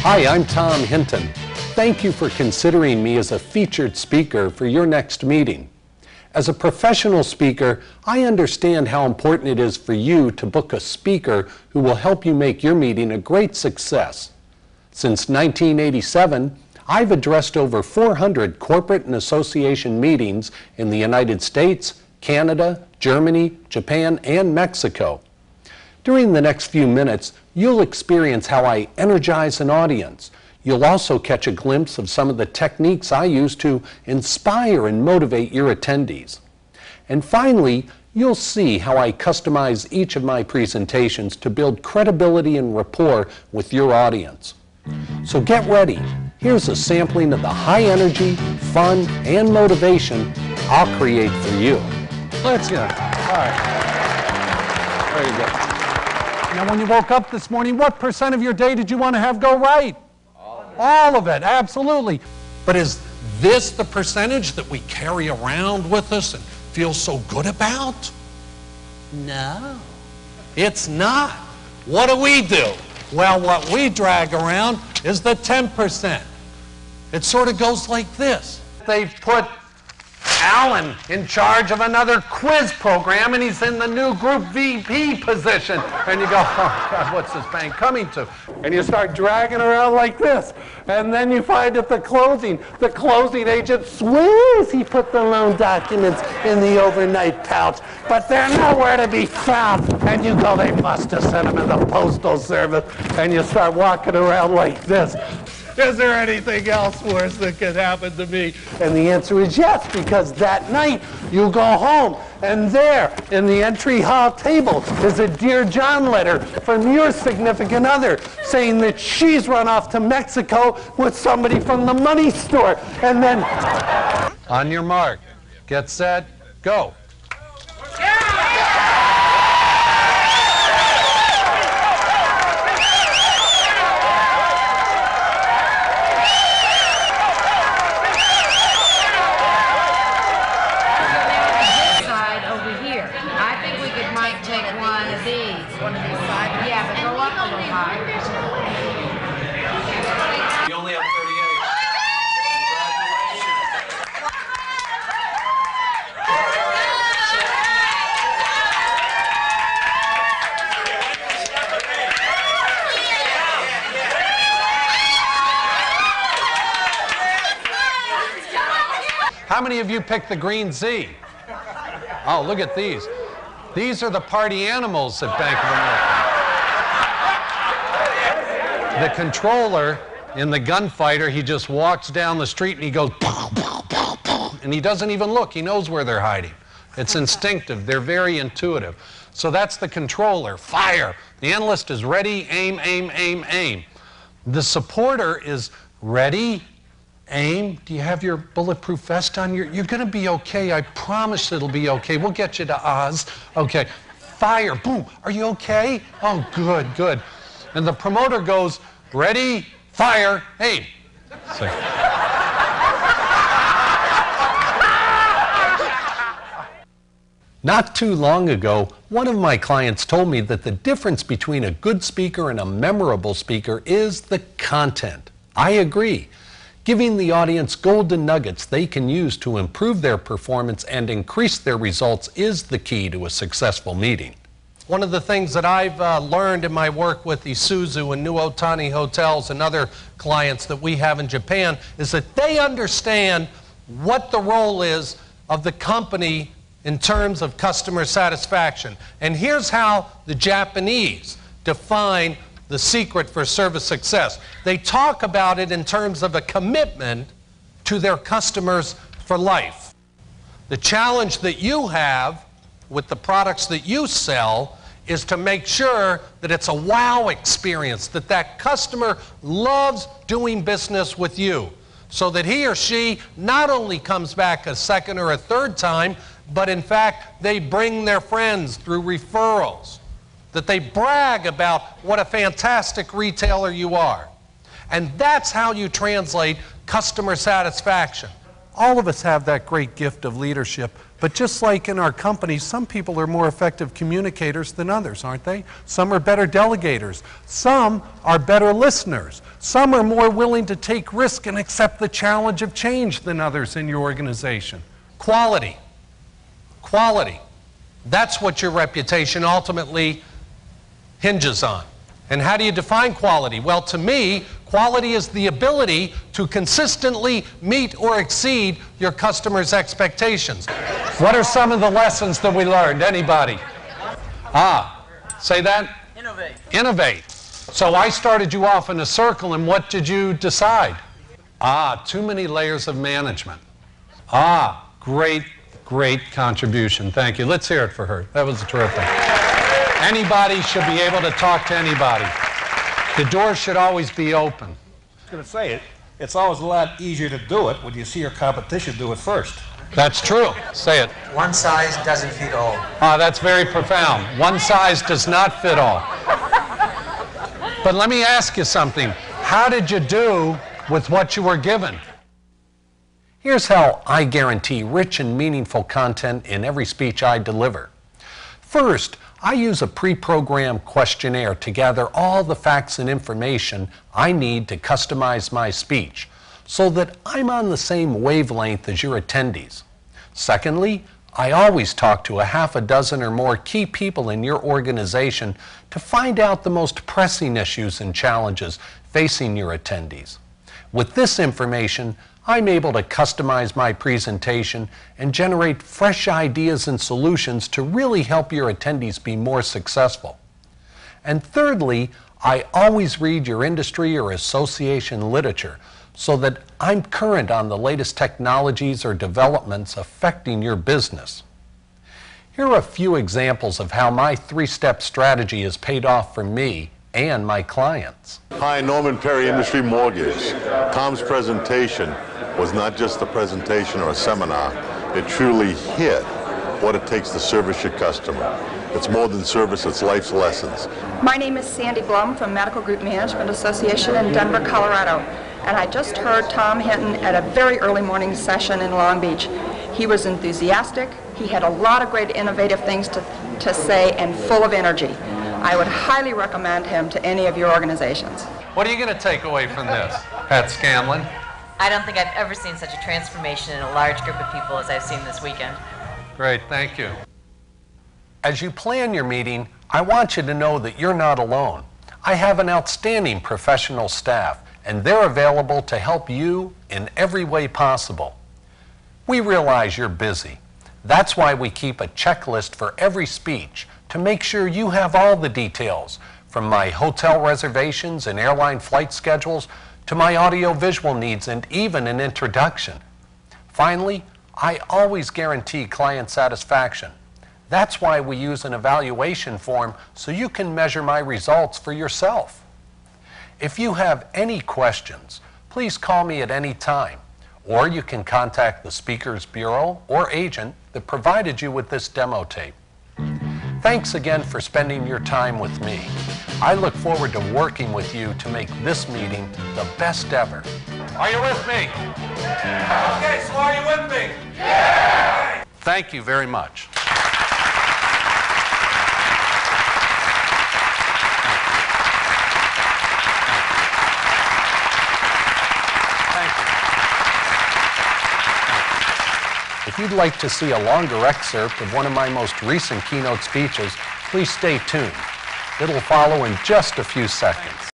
Hi, I'm Tom Hinton. Thank you for considering me as a featured speaker for your next meeting. As a professional speaker, I understand how important it is for you to book a speaker who will help you make your meeting a great success. Since 1987, I've addressed over 400 corporate and association meetings in the United States, Canada, Germany, Japan, and Mexico. During the next few minutes, you'll experience how I energize an audience. You'll also catch a glimpse of some of the techniques I use to inspire and motivate your attendees. And finally, you'll see how I customize each of my presentations to build credibility and rapport with your audience. So get ready. Here's a sampling of the high energy, fun, and motivation I'll create for you. Let's go. All right. There you go. Now, when you woke up this morning, what % of your day did you want to have go right? All of it, absolutely. But is this the percentage that we carry around with us and feel so good about? No, it's not. What do? Well, what we drag around is the 10%. It sort of goes like this. They've put Alan in charge of another quiz program, and he's in the new group VP position. And you go, oh God, what's this bank coming to? And you start dragging around like this. And then you find at the closing agent swears he put the loan documents in the overnight pouch, but they're nowhere to be found. And you go, they must have sent them in the postal service. And you start walking around like this. Is there anything else worse that could happen to me? And the answer is yes, because that night you go home, and there in the entry hall table is a Dear John letter from your significant other saying that she's run off to Mexico with somebody from the money store. And then, on your mark, get set, go. How many of you picked the green Z? Oh, look at these. These are the party animals at Bank of America. The controller in the gunfighter, he just walks down the street and he goes, pow, pow, pow, pow, and he doesn't even look. He knows where they're hiding. It's instinctive. They're very intuitive. So that's the controller. Fire. The analyst is ready, aim, aim, aim, aim. The supporter is ready, aim. Do you have your bulletproof vest on? You're going to be okay. I promise it'll be okay. We'll get you to Oz. Okay. Fire. Boom. Are you okay? Oh, good, good. And the promoter goes, ready, fire, aim. So. Not too long ago, one of my clients told me that the difference between a good speaker and a memorable speaker is the content. I agree. Giving the audience golden nuggets they can use to improve their performance and increase their results is the key to a successful meeting. One of the things that I've learned in my work with Isuzu and New Otani Hotels and other clients that we have in Japan is that they understand what the role is of the company in terms of customer satisfaction. And here's how the Japanese define the secret for service success. They talk about it in terms of a commitment to their customers for life. The challenge that you have with the products that you sell is to make sure that it's a wow experience, that that customer loves doing business with you, so that he or she not only comes back a second or a third time, but in fact they bring their friends through referrals, that they brag about what a fantastic retailer you are. And that's how you translate customer satisfaction. All of us have that great gift of leadership, but just like in our companies, some people are more effective communicators than others, aren't they? Some are better delegators. Some are better listeners. Some are more willing to take risk and accept the challenge of change than others in your organization. Quality. Quality. That's what your reputation ultimately hinges on. And how do you define quality? Well, to me, quality is the ability to consistently meet or exceed your customers' expectations. What are some of the lessons that we learned? Anybody? Say that? Innovate. Innovate. So I started you off in a circle, and what did you decide? Too many layers of management. Great, great contribution. Thank you. Let's hear it for her. That was terrific. Anybody should be able to talk to anybody. The door should always be open. I was going to say, it's always a lot easier to do it when you see your competition do it first. That's true. Say it. One size doesn't fit all. That's very profound. One size does not fit all. But let me ask you something. How did you do with what you were given? Here's how I guarantee rich and meaningful content in every speech I deliver. First, I use a pre-programmed questionnaire to gather all the facts and information I need to customize my speech so that I'm on the same wavelength as your attendees. Secondly, I always talk to a half a dozen or more key people in your organization to find out the most pressing issues and challenges facing your attendees. With this information, I'm able to customize my presentation and generate fresh ideas and solutions to really help your attendees be more successful. And thirdly, I always read your industry or association literature so that I'm current on the latest technologies or developments affecting your business. Here are a few examples of how my three-step strategy has paid off for me and my clients. Hi, Norman Perry, Industry Mortgage. Tom's presentation was not just a presentation or a seminar. It truly hit what it takes to service your customer. It's more than service, it's life's lessons. My name is Sandy Blum from Medical Group Management Association in Denver, Colorado. And I just heard Tom Hinton at a very early morning session in Long Beach. He was enthusiastic. He had a lot of great innovative things to say and full of energy. I would highly recommend him to any of your organizations. What are you going to take away from this, Pat Scanlon? I don't think I've ever seen such a transformation in a large group of people as I've seen this weekend. Great, thank you. As you plan your meeting, I want you to know that you're not alone. I have an outstanding professional staff, and they're available to help you in every way possible. We realize you're busy. That's why we keep a checklist for every speech to make sure you have all the details, from my hotel reservations and airline flight schedules to my audio-visual needs and even an introduction. Finally, I always guarantee client satisfaction. That's why we use an evaluation form so you can measure my results for yourself. If you have any questions, please call me at any time, or you can contact the Speakers Bureau or agent that provided you with this demo tape. Thanks again for spending your time with me. I look forward to working with you to make this meeting the best ever. Are you with me? Yeah. Okay, so are you with me? Yeah. Thank you very much. If you'd like to see a longer excerpt of one of my most recent keynote speeches, please stay tuned. It'll follow in just a few seconds.